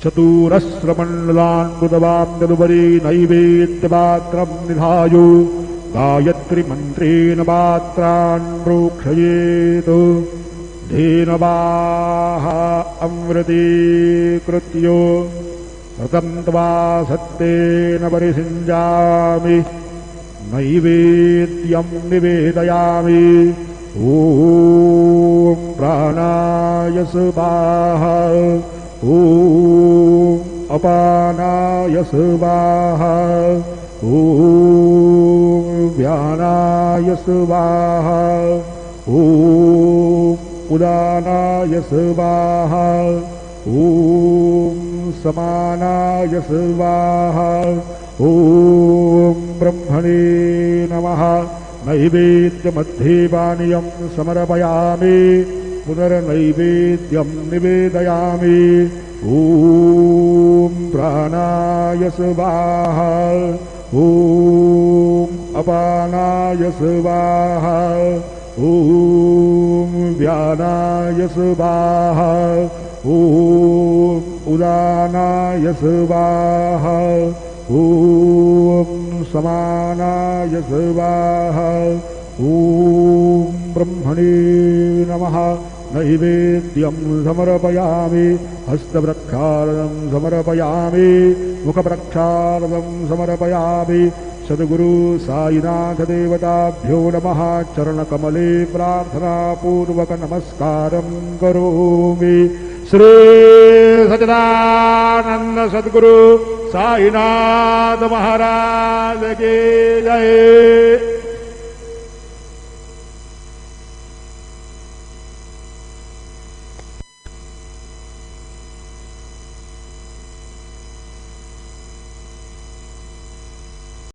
चतुरस्रमण्डलान् कृतवान् तदुपरि नैवेद्यपात्रं निधायो गायत्रीमन्त्रेण पात्रान् प्रोक्षयेत् धेनवाः अमृतीकृत्य व्रतं त्वा सत्तेन परिषिञ्जामि नैवेद्यं निवेदयामि ॐ प्राणाय स्वाहा ॐ अपानाय स्वाहा ॐ व्यानाय स्वाहा ॐ उदानाय स्वाहा ॐ समानाय स्वाहा ॐ ब्रह्मणे नमः। नैवेद्यमध्ये पानीयं समर्पयामि पुनर्नैवेद्यं निवेदयामि ॐ प्राणाय स्वाहा ॐ अपानाय स्वाहा ॐ व्यानाय स्वाहा ॐ उदानाय स्वाहा ॐ समानाय स्वाहा ॐ ब्रह्मणे नमः। नैवेद्यं समर्पयामि हस्तप्रक्षालनं समर्पयामि मुखप्रक्षालनं समर्पयामि सद्गुरु साईनाथ देवताभ्यो नमः। चरणकमले प्रार्थनापूर्वक नमस्कारं करोमि। श्री सच्चिदानंद सद्गुरु साईनाथ महाराज की जय।